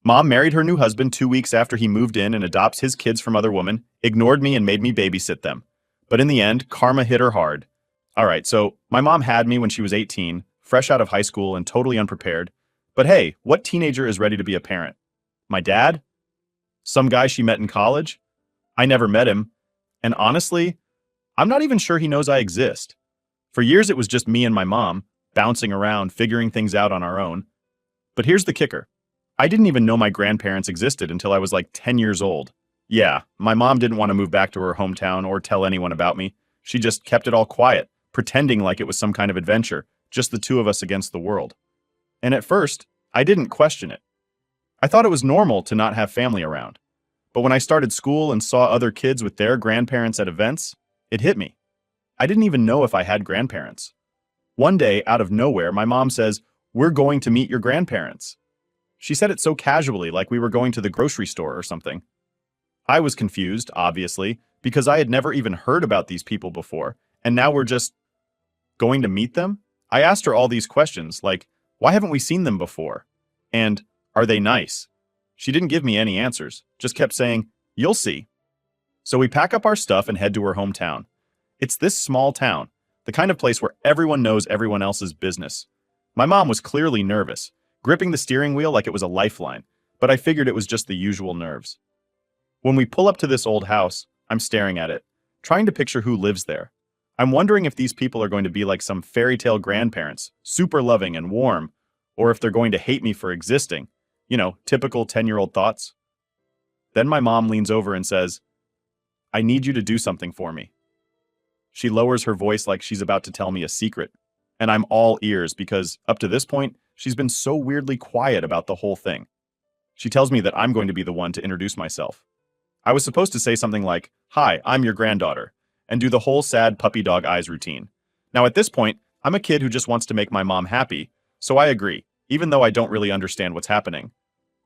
Mom married her new husband 2 weeks after he moved in and adopts his kids from other women, ignored me and made me babysit them. But in the end, karma hit her hard. Alright, so my mom had me when she was 18, fresh out of high school and totally unprepared. But hey, what teenager is ready to be a parent? My dad? Some guy she met in college? I never met him. And honestly, I'm not even sure he knows I exist. For years it was just me and my mom, bouncing around, figuring things out on our own. But here's the kicker. I didn't even know my grandparents existed until I was like 10 years old. Yeah, my mom didn't want to move back to her hometown or tell anyone about me. She just kept it all quiet, pretending like it was some kind of adventure, just the two of us against the world. And at first, I didn't question it. I thought it was normal to not have family around. But when I started school and saw other kids with their grandparents at events, it hit me. I didn't even know if I had grandparents. One day, out of nowhere, my mom says, "We're going to meet your grandparents." She said it so casually, like we were going to the grocery store or something. I was confused, obviously, because I had never even heard about these people before, and now we're just going to meet them? I asked her all these questions, like, why haven't we seen them before? And, are they nice? She didn't give me any answers, just kept saying, "You'll see." So we pack up our stuff and head to her hometown. It's this small town, the kind of place where everyone knows everyone else's business. My mom was clearly nervous, gripping the steering wheel like it was a lifeline, but I figured it was just the usual nerves. When we pull up to this old house, I'm staring at it, trying to picture who lives there. I'm wondering if these people are going to be like some fairy tale grandparents, super loving and warm, or if they're going to hate me for existing. You know, typical 10-year-old thoughts. Then my mom leans over and says, "I need you to do something for me." She lowers her voice like she's about to tell me a secret, and I'm all ears because, up to this point, she's been so weirdly quiet about the whole thing. She tells me that I'm going to be the one to introduce myself. I was supposed to say something like, "Hi, I'm your granddaughter," and do the whole sad puppy dog eyes routine. Now at this point, I'm a kid who just wants to make my mom happy, so I agree, even though I don't really understand what's happening.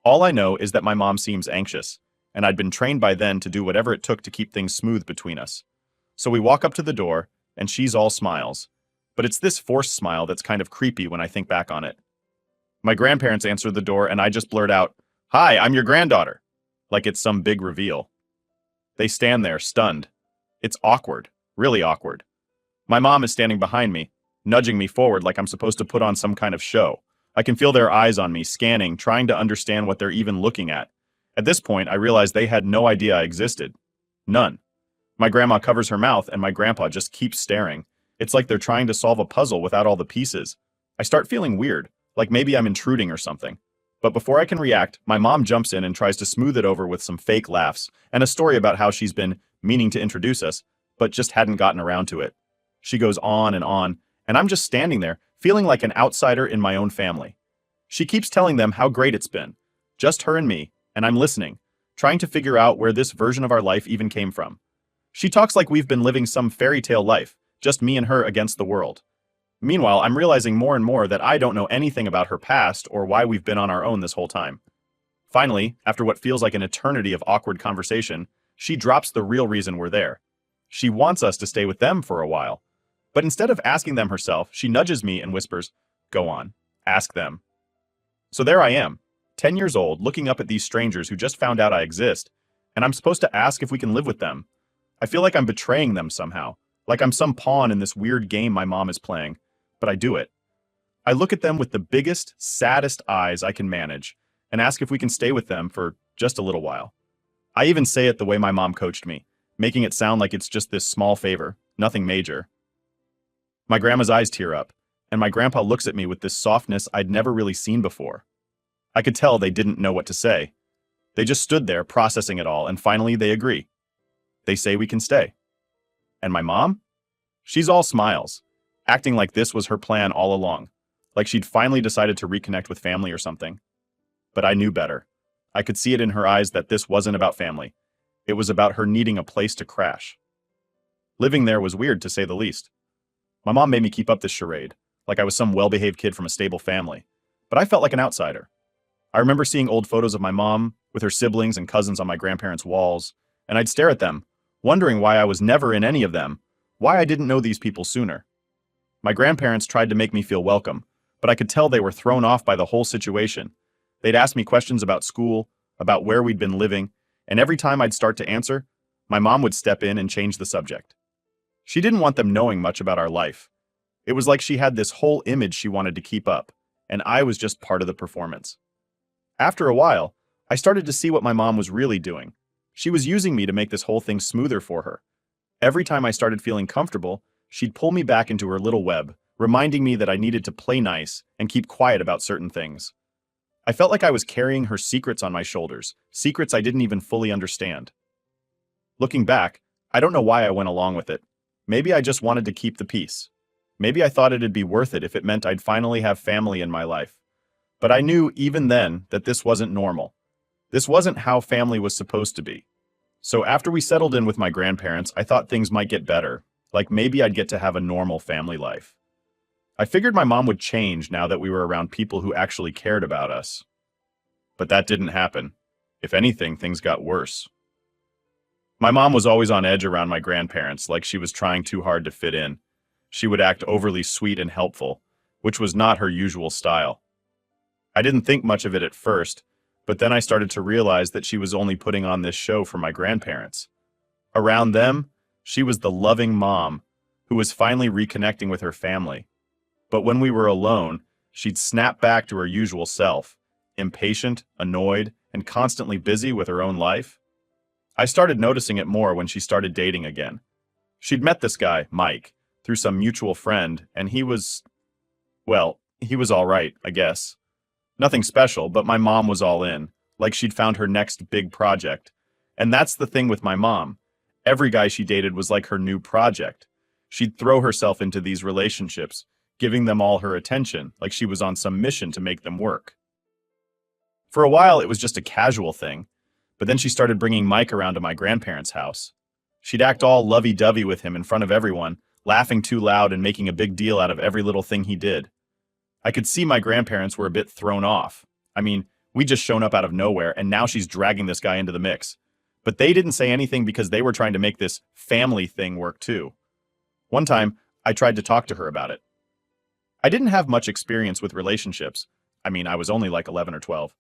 All I know is that my mom seems anxious, and I'd been trained by then to do whatever it took to keep things smooth between us. So we walk up to the door, and she's all smiles. But it's this forced smile that's kind of creepy when I think back on it. My grandparents answer the door, and I just blurt out, "Hi, I'm your granddaughter," like it's some big reveal. They stand there, stunned. It's awkward, really awkward. My mom is standing behind me, nudging me forward like I'm supposed to put on some kind of show. I can feel their eyes on me, scanning, trying to understand what they're even looking at. At this point, I realize they had no idea I existed. None. My grandma covers her mouth, and my grandpa just keeps staring. It's like they're trying to solve a puzzle without all the pieces. I start feeling weird, like maybe I'm intruding or something. But before I can react, my mom jumps in and tries to smooth it over with some fake laughs and a story about how she's been meaning to introduce us, but just hadn't gotten around to it. She goes on, and I'm just standing there, feeling like an outsider in my own family. She keeps telling them how great it's been, just her and me, and I'm listening, trying to figure out where this version of our life even came from. She talks like we've been living some fairy tale life, just me and her against the world. Meanwhile, I'm realizing more and more that I don't know anything about her past or why we've been on our own this whole time. Finally, after what feels like an eternity of awkward conversation, she drops the real reason we're there. She wants us to stay with them for a while. But instead of asking them herself, she nudges me and whispers, "Go on, ask them." So there I am, 10 years old, looking up at these strangers who just found out I exist, and I'm supposed to ask if we can live with them. I feel like I'm betraying them somehow, like I'm some pawn in this weird game my mom is playing, but I do it. I look at them with the biggest, saddest eyes I can manage, and ask if we can stay with them for just a little while. I even say it the way my mom coached me, making it sound like it's just this small favor, nothing major. My grandma's eyes tear up, and my grandpa looks at me with this softness I'd never really seen before. I could tell they didn't know what to say. They just stood there processing it all, and finally they agree. They say we can stay. And my mom? She's all smiles, acting like this was her plan all along, like she'd finally decided to reconnect with family or something. But I knew better. I could see it in her eyes that this wasn't about family. It was about her needing a place to crash. Living there was weird, to say the least. My mom made me keep up this charade, like I was some well-behaved kid from a stable family, but I felt like an outsider. I remember seeing old photos of my mom with her siblings and cousins on my grandparents' walls, and I'd stare at them, wondering why I was never in any of them, why I didn't know these people sooner. My grandparents tried to make me feel welcome, but I could tell they were thrown off by the whole situation. They'd ask me questions about school, about where we'd been living, and every time I'd start to answer, my mom would step in and change the subject. She didn't want them knowing much about our life. It was like she had this whole image she wanted to keep up, and I was just part of the performance. After a while, I started to see what my mom was really doing. She was using me to make this whole thing smoother for her. Every time I started feeling comfortable, she'd pull me back into her little web, reminding me that I needed to play nice and keep quiet about certain things. I felt like I was carrying her secrets on my shoulders, secrets I didn't even fully understand. Looking back, I don't know why I went along with it. Maybe I just wanted to keep the peace. Maybe I thought it'd be worth it if it meant I'd finally have family in my life. But I knew even then that this wasn't normal. This wasn't how family was supposed to be. So after we settled in with my grandparents, I thought things might get better, like maybe I'd get to have a normal family life. I figured my mom would change now that we were around people who actually cared about us. But that didn't happen. If anything, things got worse. My mom was always on edge around my grandparents, like she was trying too hard to fit in. She would act overly sweet and helpful, which was not her usual style. I didn't think much of it at first, but then I started to realize that she was only putting on this show for my grandparents. Around them, she was the loving mom who was finally reconnecting with her family. But when we were alone, she'd snap back to her usual self, impatient, annoyed, and constantly busy with her own life. I started noticing it more when she started dating again. She'd met this guy, Mike, through some mutual friend, and he was all right, I guess. Nothing special, but my mom was all in, like she'd found her next big project. And that's the thing with my mom. Every guy she dated was like her new project. She'd throw herself into these relationships, giving them all her attention, like she was on some mission to make them work. For a while, it was just a casual thing, but then she started bringing Mike around to my grandparents' house. She'd act all lovey-dovey with him in front of everyone, laughing too loud and making a big deal out of every little thing he did. I could see my grandparents were a bit thrown off. I mean, we'd just shown up out of nowhere, and now she's dragging this guy into the mix. But they didn't say anything because they were trying to make this family thing work too. One time, I tried to talk to her about it. I didn't have much experience with relationships. I mean, I was only like 11 or 12.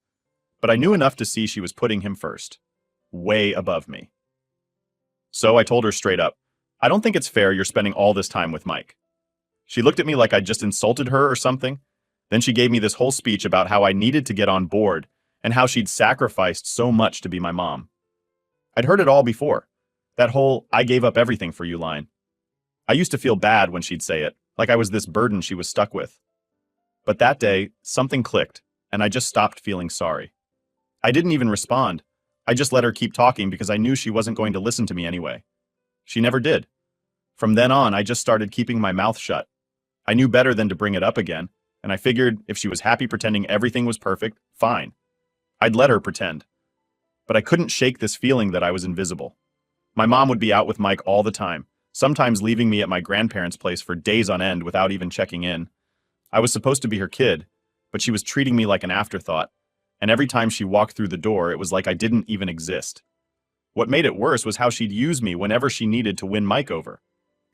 But I knew enough to see she was putting him first. Way above me. So I told her straight up, I don't think it's fair you're spending all this time with Mike. She looked at me like I'd just insulted her or something. Then she gave me this whole speech about how I needed to get on board and how she'd sacrificed so much to be my mom. I'd heard it all before. That whole "I gave up everything for you" line. I used to feel bad when she'd say it, like I was this burden she was stuck with. But that day, something clicked, and I just stopped feeling sorry. I didn't even respond. I just let her keep talking because I knew she wasn't going to listen to me anyway. She never did. From then on, I just started keeping my mouth shut. I knew better than to bring it up again, and I figured if she was happy pretending everything was perfect, fine. I'd let her pretend. But I couldn't shake this feeling that I was invisible. My mom would be out with Mike all the time, sometimes leaving me at my grandparents' place for days on end without even checking in. I was supposed to be her kid, but she was treating me like an afterthought, and every time she walked through the door, it was like I didn't even exist. What made it worse was how she'd use me whenever she needed to win Mike over.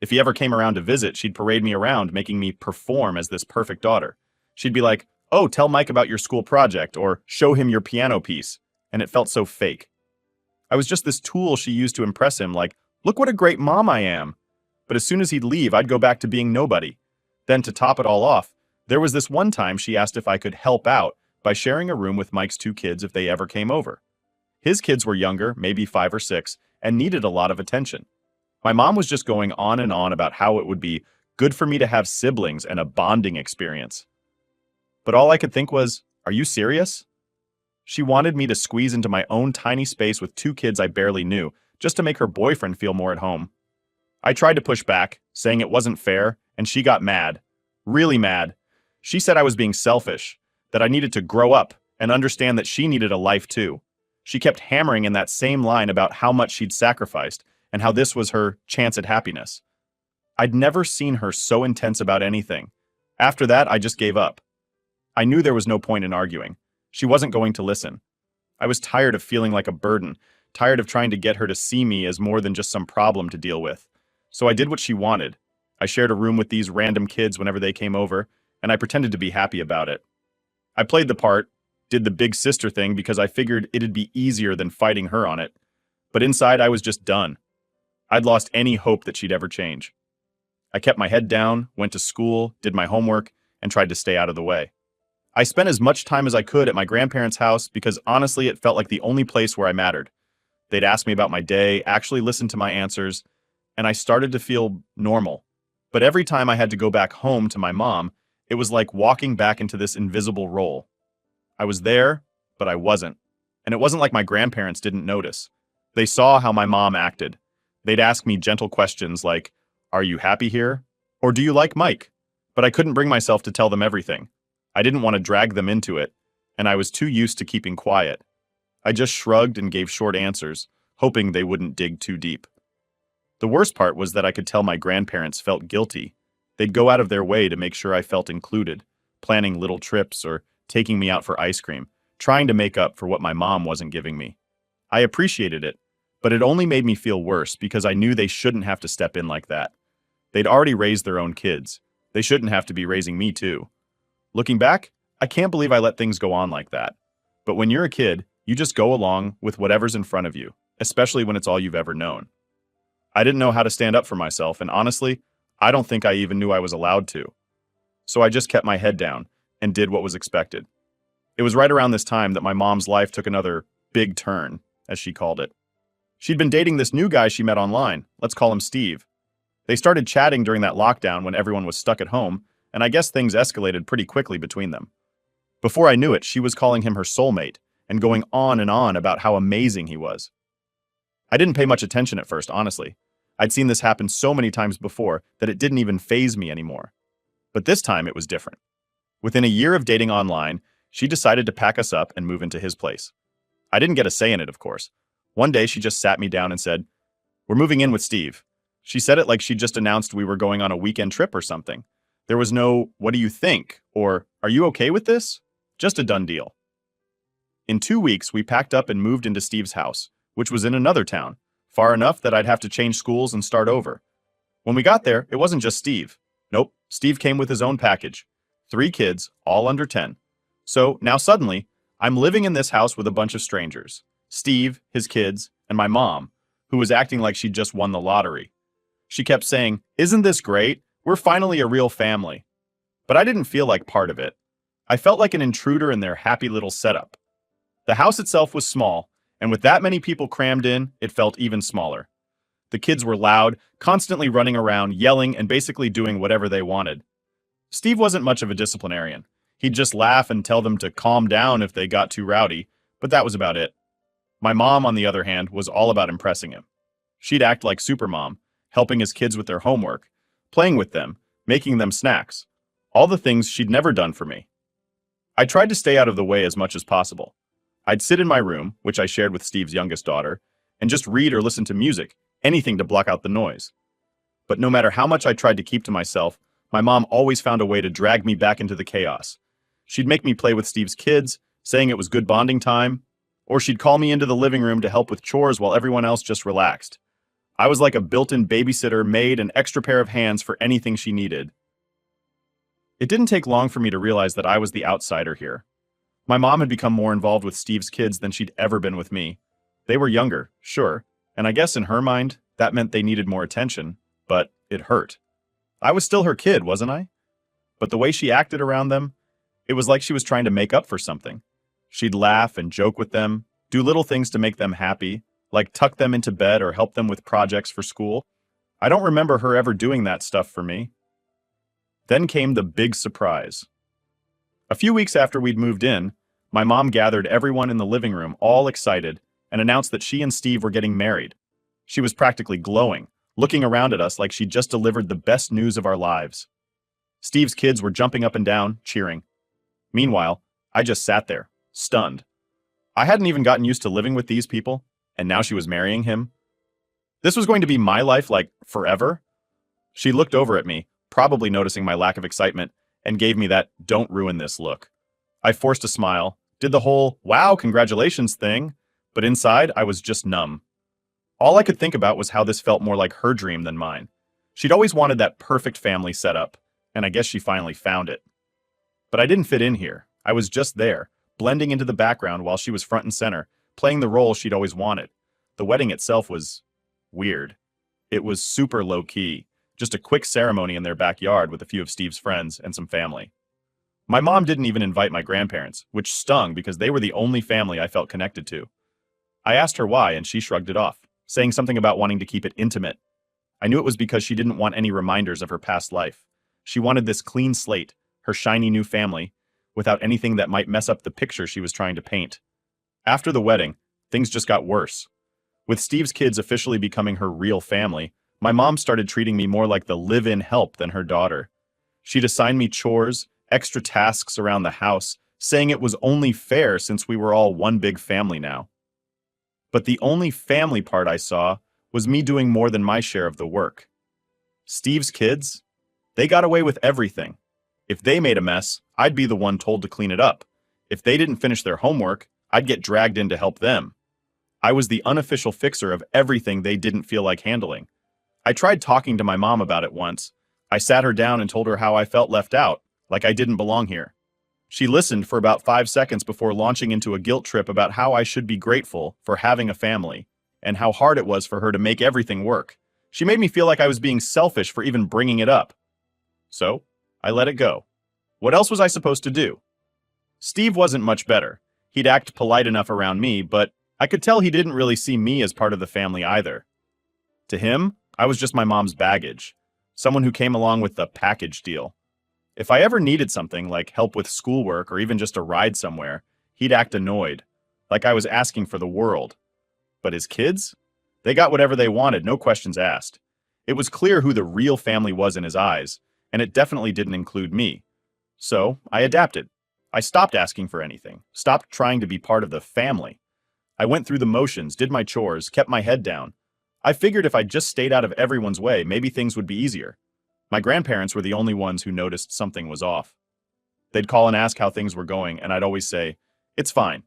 If he ever came around to visit, she'd parade me around, making me perform as this perfect daughter. She'd be like, "Oh, tell Mike about your school project," or "show him your piano piece," and it felt so fake. I was just this tool she used to impress him, like, "Look what a great mom I am." But as soon as he'd leave, I'd go back to being nobody. Then to top it all off, there was this one time she asked if I could help out by sharing a room with Mike's two kids if they ever came over. His kids were younger, maybe 5 or 6, and needed a lot of attention. My mom was just going on and on about how it would be good for me to have siblings and a bonding experience. But all I could think was, are you serious? She wanted me to squeeze into my own tiny space with 2 kids I barely knew, just to make her boyfriend feel more at home. I tried to push back, saying it wasn't fair, and she got mad. Really mad. She said I was being selfish, that I needed to grow up and understand that she needed a life too. She kept hammering in that same line about how much she'd sacrificed and how this was her chance at happiness. I'd never seen her so intense about anything. After that, I just gave up. I knew there was no point in arguing. She wasn't going to listen. I was tired of feeling like a burden, tired of trying to get her to see me as more than just some problem to deal with. So I did what she wanted. I shared a room with these random kids whenever they came over, and I pretended to be happy about it. I played the part, did the big sister thing because I figured it'd be easier than fighting her on it. But inside, I was just done. I'd lost any hope that she'd ever change. I kept my head down, went to school, did my homework, and tried to stay out of the way. I spent as much time as I could at my grandparents' house because honestly, it felt like the only place where I mattered. They'd ask me about my day, actually listen to my answers, and I started to feel normal. But every time I had to go back home to my mom, it was like walking back into this invisible role. I was there, but I wasn't. And it wasn't like my grandparents didn't notice. They saw how my mom acted. They'd ask me gentle questions like, "Are you happy here?" Or "Do you like Mike?" But I couldn't bring myself to tell them everything. I didn't want to drag them into it, and I was too used to keeping quiet. I just shrugged and gave short answers, hoping they wouldn't dig too deep. The worst part was that I could tell my grandparents felt guilty. They'd go out of their way to make sure I felt included, planning little trips or taking me out for ice cream, trying to make up for what my mom wasn't giving me. I appreciated it, but it only made me feel worse because I knew they shouldn't have to step in like that. They'd already raised their own kids. They shouldn't have to be raising me too. Looking back, I can't believe I let things go on like that. But when you're a kid, you just go along with whatever's in front of you, especially when it's all you've ever known. I didn't know how to stand up for myself, and honestly, I don't think I even knew I was allowed to. So I just kept my head down and did what was expected. It was right around this time that my mom's life took another big turn, as she called it. She'd been dating this new guy she met online. Let's call him Steve. They started chatting during that lockdown when everyone was stuck at home, and I guess things escalated pretty quickly between them. Before I knew it, she was calling him her soulmate and going on and on about how amazing he was. I didn't pay much attention at first, honestly. I'd seen this happen so many times before that it didn't even faze me anymore. But this time it was different. Within a year of dating online, she decided to pack us up and move into his place. I didn't get a say in it, of course. One day she just sat me down and said, "We're moving in with Steve." She said it like she just announced we were going on a weekend trip or something. There was no, "What do you think?" or "Are you okay with this?" Just a done deal. In 2 weeks, we packed up and moved into Steve's house, which was in another town, far enough that I'd have to change schools and start over. When we got there, it wasn't just Steve. Nope, Steve came with his own package. 3 kids, all under 10. So now suddenly, I'm living in this house with a bunch of strangers. Steve, his kids, and my mom, who was acting like she'd just won the lottery. She kept saying, "Isn't this great? We're finally a real family." But I didn't feel like part of it. I felt like an intruder in their happy little setup. The house itself was small, and with that many people crammed in, it felt even smaller. The kids were loud, constantly running around, yelling, and basically doing whatever they wanted. Steve wasn't much of a disciplinarian. He'd just laugh and tell them to calm down if they got too rowdy, but that was about it. My mom, on the other hand, was all about impressing him. She'd act like Supermom, helping his kids with their homework, playing with them, making them snacks, all the things she'd never done for me. I tried to stay out of the way as much as possible. I'd sit in my room, which I shared with Steve's youngest daughter, and just read or listen to music, anything to block out the noise. But no matter how much I tried to keep to myself, my mom always found a way to drag me back into the chaos. She'd make me play with Steve's kids, saying it was good bonding time, or she'd call me into the living room to help with chores while everyone else just relaxed. I was like a built-in babysitter, maid, an extra pair of hands for anything she needed. It didn't take long for me to realize that I was the outsider here. My mom had become more involved with Steve's kids than she'd ever been with me. They were younger, sure, and I guess in her mind, that meant they needed more attention, but it hurt. I was still her kid, wasn't I? But the way she acted around them, it was like she was trying to make up for something. She'd laugh and joke with them, do little things to make them happy, like tuck them into bed or help them with projects for school. I don't remember her ever doing that stuff for me. Then came the big surprise. A few weeks after we'd moved in, my mom gathered everyone in the living room, all excited, and announced that she and Steve were getting married. She was practically glowing, looking around at us like she'd just delivered the best news of our lives. Steve's kids were jumping up and down, cheering. Meanwhile, I just sat there, stunned. I hadn't even gotten used to living with these people, and now she was marrying him. This was going to be my life, like, forever? She looked over at me, probably noticing my lack of excitement, and gave me that "don't ruin this" look. I forced a smile, did the whole "wow, congratulations" thing, but inside I was just numb. All I could think about was how this felt more like her dream than mine. She'd always wanted that perfect family setup, and I guess she finally found it. But I didn't fit in here. I was just there, blending into the background while she was front and center, playing the role she'd always wanted. The wedding itself was weird. It was super low-key, just a quick ceremony in their backyard with a few of Steve's friends and some family. My mom didn't even invite my grandparents, which stung because they were the only family I felt connected to. I asked her why, and she shrugged it off, saying something about wanting to keep it intimate. I knew it was because she didn't want any reminders of her past life. She wanted this clean slate, her shiny new family, without anything that might mess up the picture she was trying to paint. After the wedding, things just got worse. With Steve's kids officially becoming her real family, my mom started treating me more like the live-in help than her daughter. She'd assign me chores, extra tasks around the house, saying it was only fair since we were all one big family now. But the only family part I saw was me doing more than my share of the work. Steve's kids? They got away with everything. If they made a mess, I'd be the one told to clean it up. If they didn't finish their homework, I'd get dragged in to help them. I was the unofficial fixer of everything they didn't feel like handling. I tried talking to my mom about it once. I sat her down and told her how I felt left out, like I didn't belong here. She listened for about 5 seconds before launching into a guilt trip about how I should be grateful for having a family, and how hard it was for her to make everything work. She made me feel like I was being selfish for even bringing it up. So, I let it go. What else was I supposed to do? Steve wasn't much better. He'd act polite enough around me, but I could tell he didn't really see me as part of the family either. To him, I was just my mom's baggage, someone who came along with the package deal. If I ever needed something, like help with schoolwork or even just a ride somewhere, he'd act annoyed, like I was asking for the world. But his kids? They got whatever they wanted, no questions asked. It was clear who the real family was in his eyes, and it definitely didn't include me. So, I adapted. I stopped asking for anything, stopped trying to be part of the family. I went through the motions, did my chores, kept my head down. I figured if I just stayed out of everyone's way, maybe things would be easier. My grandparents were the only ones who noticed something was off. They'd call and ask how things were going, and I'd always say, "It's fine."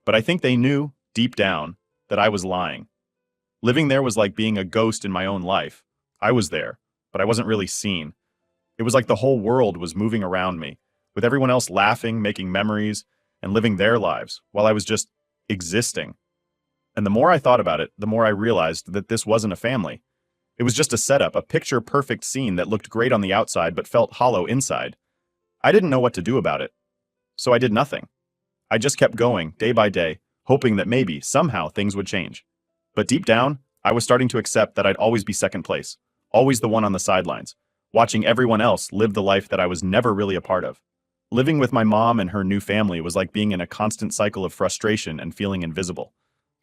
But I think they knew, deep down, that I was lying. Living there was like being a ghost in my own life. I was there, but I wasn't really seen. It was like the whole world was moving around me, with everyone else laughing, making memories, and living their lives, while I was just existing. And the more I thought about it, the more I realized that this wasn't a family. It was just a setup, a picture-perfect scene that looked great on the outside but felt hollow inside. I didn't know what to do about it, so I did nothing. I just kept going, day by day, hoping that maybe, somehow, things would change. But deep down, I was starting to accept that I'd always be second place, always the one on the sidelines, watching everyone else live the life that I was never really a part of. Living with my mom and her new family was like being in a constant cycle of frustration and feeling invisible.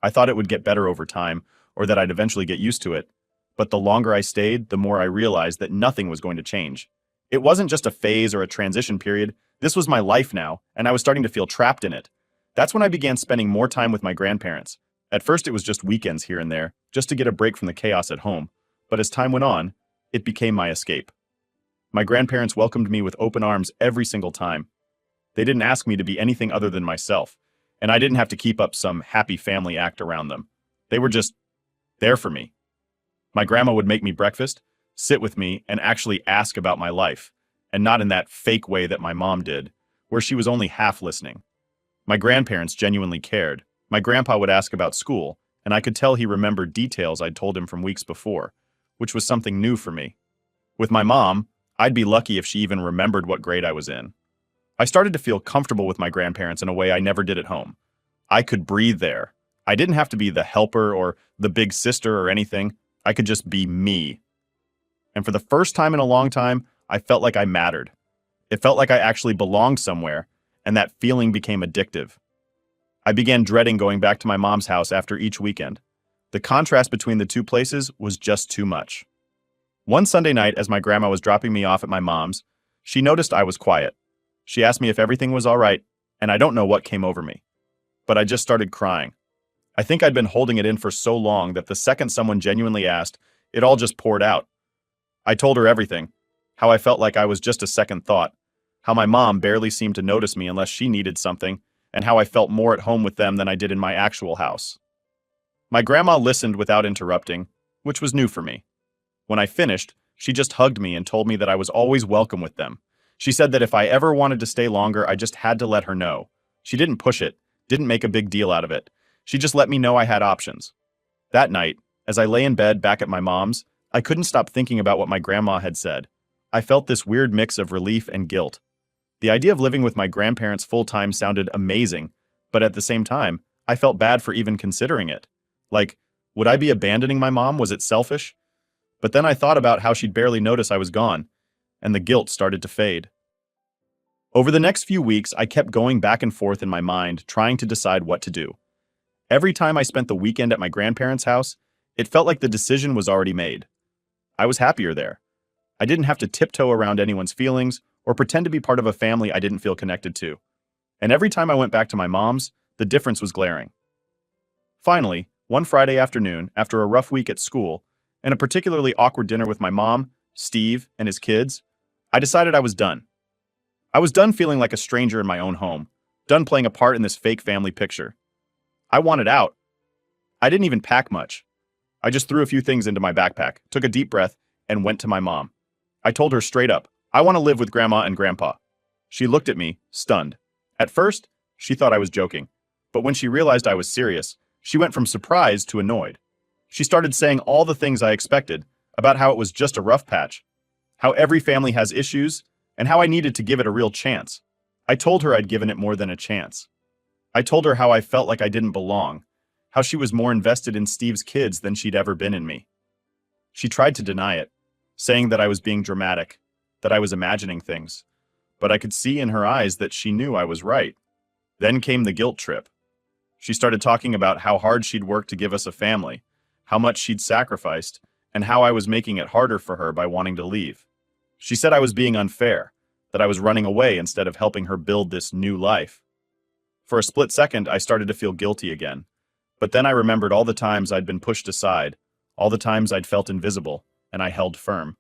I thought it would get better over time, or that I'd eventually get used to it. But the longer I stayed, the more I realized that nothing was going to change. It wasn't just a phase or a transition period. This was my life now, and I was starting to feel trapped in it. That's when I began spending more time with my grandparents. At first, it was just weekends here and there, just to get a break from the chaos at home. But as time went on, it became my escape. My grandparents welcomed me with open arms every single time. They didn't ask me to be anything other than myself, and I didn't have to keep up some happy family act around them. They were just there for me. My grandma would make me breakfast, sit with me, and actually ask about my life, and not in that fake way that my mom did, where she was only half listening. My grandparents genuinely cared. My grandpa would ask about school, and I could tell he remembered details I'd told him from weeks before, which was something new for me. With my mom, I'd be lucky if she even remembered what grade I was in. I started to feel comfortable with my grandparents in a way I never did at home. I could breathe there. I didn't have to be the helper or the big sister or anything. I could just be me. And for the first time in a long time, I felt like I mattered. It felt like I actually belonged somewhere, and that feeling became addictive. I began dreading going back to my mom's house after each weekend. The contrast between the two places was just too much. One Sunday night, as my grandma was dropping me off at my mom's, she noticed I was quiet. She asked me if everything was all right, and I don't know what came over me. But I just started crying. I think I'd been holding it in for so long that the second someone genuinely asked, it all just poured out. I told her everything, how I felt like I was just a second thought, how my mom barely seemed to notice me unless she needed something, and how I felt more at home with them than I did in my actual house. My grandma listened without interrupting, which was new for me. When I finished, she just hugged me and told me that I was always welcome with them. She said that if I ever wanted to stay longer, I just had to let her know. She didn't push it, didn't make a big deal out of it. She just let me know I had options. That night, as I lay in bed back at my mom's, I couldn't stop thinking about what my grandma had said. I felt this weird mix of relief and guilt. The idea of living with my grandparents full-time sounded amazing, but at the same time, I felt bad for even considering it. Like, would I be abandoning my mom? Was it selfish? But then I thought about how she'd barely notice I was gone, and the guilt started to fade. Over the next few weeks, I kept going back and forth in my mind, trying to decide what to do. Every time I spent the weekend at my grandparents' house, it felt like the decision was already made. I was happier there. I didn't have to tiptoe around anyone's feelings or pretend to be part of a family I didn't feel connected to. And every time I went back to my mom's, the difference was glaring. Finally, one Friday afternoon, after a rough week at school, and a particularly awkward dinner with my mom, Steve, and his kids, I decided I was done. I was done feeling like a stranger in my own home, done playing a part in this fake family picture. I wanted out. I didn't even pack much. I just threw a few things into my backpack, took a deep breath, and went to my mom. I told her straight up, I want to live with Grandma and Grandpa. She looked at me, stunned. At first, she thought I was joking, but when she realized I was serious, she went from surprised to annoyed. She started saying all the things I expected, about how it was just a rough patch, how every family has issues, and how I needed to give it a real chance. I told her I'd given it more than a chance. I told her how I felt like I didn't belong, how she was more invested in Steve's kids than she'd ever been in me. She tried to deny it, saying that I was being dramatic, that I was imagining things, but I could see in her eyes that she knew I was right. Then came the guilt trip. She started talking about how hard she'd worked to give us a family, how much she'd sacrificed, and how I was making it harder for her by wanting to leave. She said I was being unfair, that I was running away instead of helping her build this new life. For a split second, I started to feel guilty again, but then I remembered all the times I'd been pushed aside, all the times I'd felt invisible, and I held firm.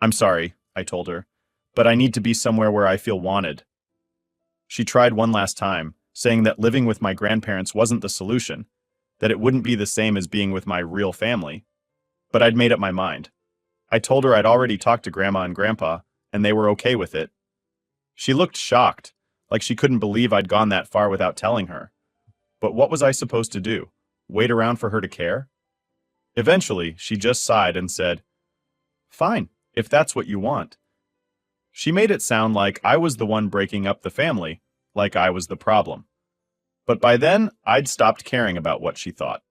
I'm sorry, I told her, but I need to be somewhere where I feel wanted. She tried one last time, saying that living with my grandparents wasn't the solution, that it wouldn't be the same as being with my real family. But I'd made up my mind. I told her I'd already talked to Grandma and Grandpa, and they were okay with it. She looked shocked, like she couldn't believe I'd gone that far without telling her. But what was I supposed to do? Wait around for her to care? Eventually, she just sighed and said, "Fine, if that's what you want." She made it sound like I was the one breaking up the family, like I was the problem. But by then, I'd stopped caring about what she thought.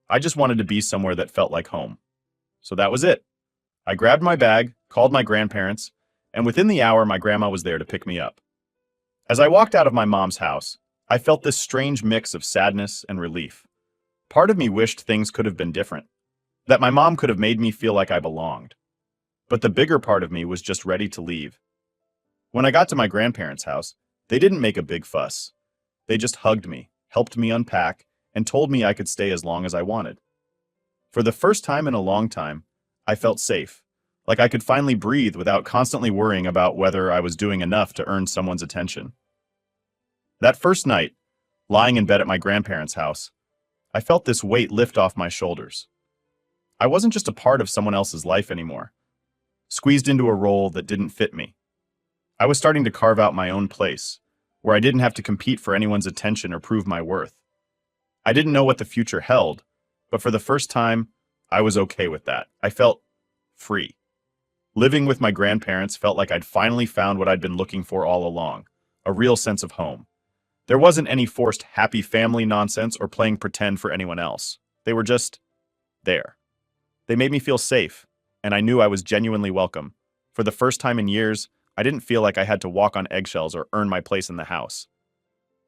I just wanted to be somewhere that felt like home. So that was it. I grabbed my bag, called my grandparents, and within the hour, my grandma was there to pick me up. As I walked out of my mom's house, I felt this strange mix of sadness and relief. Part of me wished things could have been different, that my mom could have made me feel like I belonged. But the bigger part of me was just ready to leave. When I got to my grandparents' house, they didn't make a big fuss. They just hugged me, helped me unpack, and told me I could stay as long as I wanted. For the first time in a long time, I felt safe, like I could finally breathe without constantly worrying about whether I was doing enough to earn someone's attention. That first night, lying in bed at my grandparents' house, I felt this weight lift off my shoulders. I wasn't just a part of someone else's life anymore, squeezed into a role that didn't fit me. I was starting to carve out my own place, where I didn't have to compete for anyone's attention or prove my worth. I didn't know what the future held, but for the first time, I was okay with that. I felt free. Living with my grandparents felt like I'd finally found what I'd been looking for all along, a real sense of home. There wasn't any forced happy family nonsense or playing pretend for anyone else. They were just there. They made me feel safe, and I knew I was genuinely welcome. For the first time in years, I didn't feel like I had to walk on eggshells or earn my place in the house.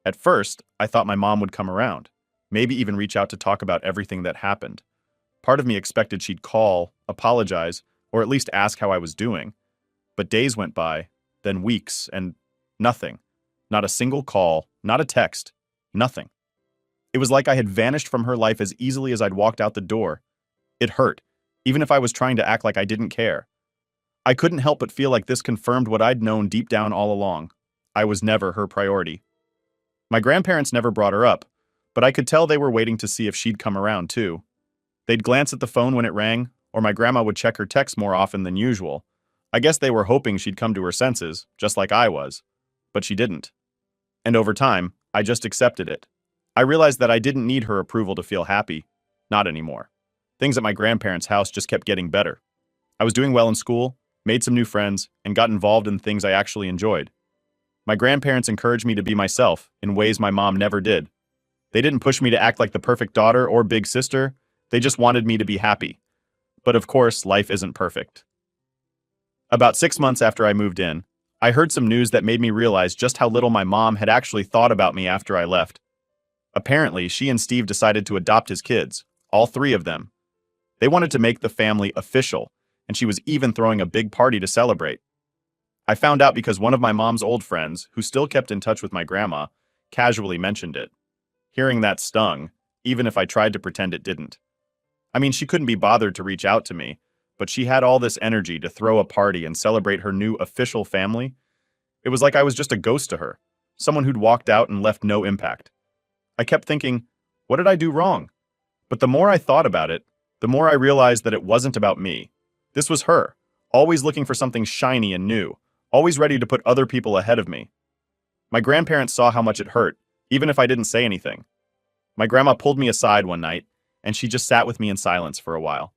At first, I thought my mom would come around, maybe even reach out to talk about everything that happened. Part of me expected she'd call, apologize, or at least ask how I was doing. But days went by, then weeks, and nothing. Not a single call, not a text, nothing. It was like I had vanished from her life as easily as I'd walked out the door. It hurt, even if I was trying to act like I didn't care. I couldn't help but feel like this confirmed what I'd known deep down all along. I was never her priority. My grandparents never brought her up, but I could tell they were waiting to see if she'd come around too. They'd glance at the phone when it rang, or my grandma would check her texts more often than usual. I guess they were hoping she'd come to her senses, just like I was. But she didn't. And over time, I just accepted it. I realized that I didn't need her approval to feel happy. Not anymore. Things at my grandparents' house just kept getting better. I was doing well in school, made some new friends, and got involved in things I actually enjoyed. My grandparents encouraged me to be myself in ways my mom never did. They didn't push me to act like the perfect daughter or big sister. They just wanted me to be happy. But of course, life isn't perfect. About 6 months after I moved in, I heard some news that made me realize just how little my mom had actually thought about me after I left. Apparently, she and Steve decided to adopt his kids, all three of them. They wanted to make the family official, and she was even throwing a big party to celebrate. I found out because one of my mom's old friends, who still kept in touch with my grandma, casually mentioned it. Hearing that stung, even if I tried to pretend it didn't. I mean, she couldn't be bothered to reach out to me, but she had all this energy to throw a party and celebrate her new official family. It was like I was just a ghost to her, someone who'd walked out and left no impact. I kept thinking, what did I do wrong? But the more I thought about it, the more I realized that it wasn't about me. This was her, always looking for something shiny and new, always ready to put other people ahead of me. My grandparents saw how much it hurt, even if I didn't say anything. My grandma pulled me aside one night, and she just sat with me in silence for a while.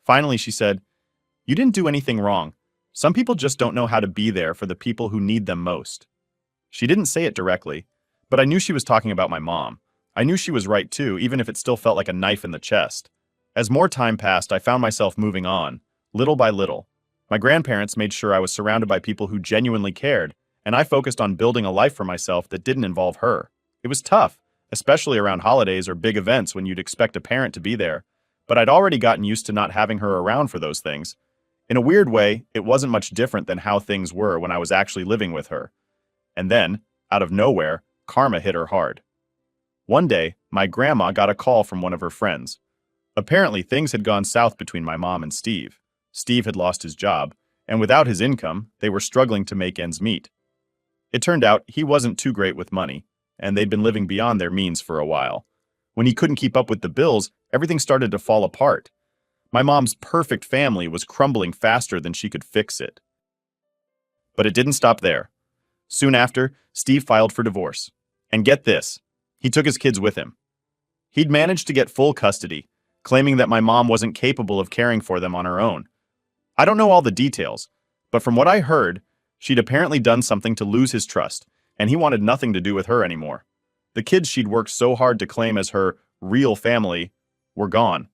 Finally, she said, "You didn't do anything wrong. Some people just don't know how to be there for the people who need them most." She didn't say it directly, but I knew she was talking about my mom. I knew she was right too, even if it still felt like a knife in the chest. As more time passed, I found myself moving on, little by little. My grandparents made sure I was surrounded by people who genuinely cared, and I focused on building a life for myself that didn't involve her. It was tough, especially around holidays or big events when you'd expect a parent to be there, but I'd already gotten used to not having her around for those things. In a weird way, it wasn't much different than how things were when I was actually living with her. And then, out of nowhere, karma hit her hard. One day, my grandma got a call from one of her friends. Apparently, things had gone south between my mom and Steve. Steve had lost his job, and without his income, they were struggling to make ends meet. It turned out he wasn't too great with money, and they'd been living beyond their means for a while. When he couldn't keep up with the bills, everything started to fall apart. My mom's perfect family was crumbling faster than she could fix it. But it didn't stop there. Soon after, Steve filed for divorce. And get this, he took his kids with him. He'd managed to get full custody, claiming that my mom wasn't capable of caring for them on her own. I don't know all the details, but from what I heard, she'd apparently done something to lose his trust, and he wanted nothing to do with her anymore. The kids she'd worked so hard to claim as her real family were gone,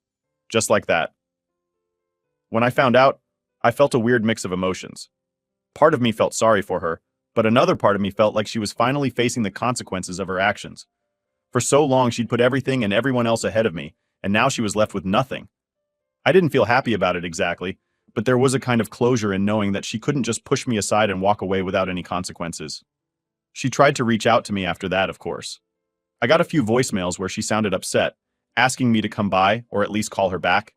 just like that. When I found out, I felt a weird mix of emotions. Part of me felt sorry for her, but another part of me felt like she was finally facing the consequences of her actions. For so long, she'd put everything and everyone else ahead of me, and now she was left with nothing. I didn't feel happy about it exactly, but there was a kind of closure in knowing that she couldn't just push me aside and walk away without any consequences. She tried to reach out to me after that, of course. I got a few voicemails where she sounded upset, asking me to come by or at least call her back.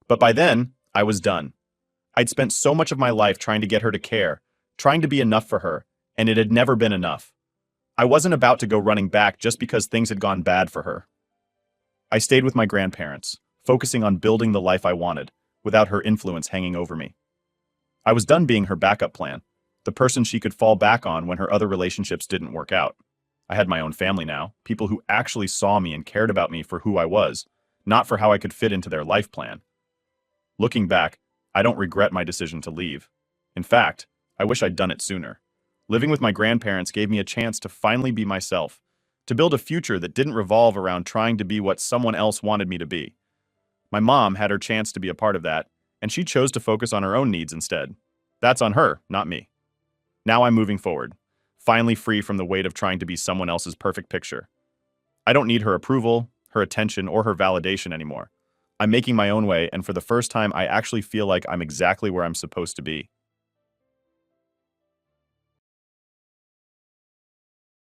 But by then, I was done. I'd spent so much of my life trying to get her to care, trying to be enough for her, and it had never been enough. I wasn't about to go running back just because things had gone bad for her. I stayed with my grandparents, focusing on building the life I wanted, without her influence hanging over me. I was done being her backup plan, the person she could fall back on when her other relationships didn't work out. I had my own family now, people who actually saw me and cared about me for who I was, not for how I could fit into their life plan. Looking back, I don't regret my decision to leave. In fact, I wish I'd done it sooner. Living with my grandparents gave me a chance to finally be myself, to build a future that didn't revolve around trying to be what someone else wanted me to be. My mom had her chance to be a part of that, and she chose to focus on her own needs instead. That's on her, not me. Now I'm moving forward, finally free from the weight of trying to be someone else's perfect picture. I don't need her approval, her attention, or her validation anymore. I'm making my own way, and for the first time, I actually feel like I'm exactly where I'm supposed to be.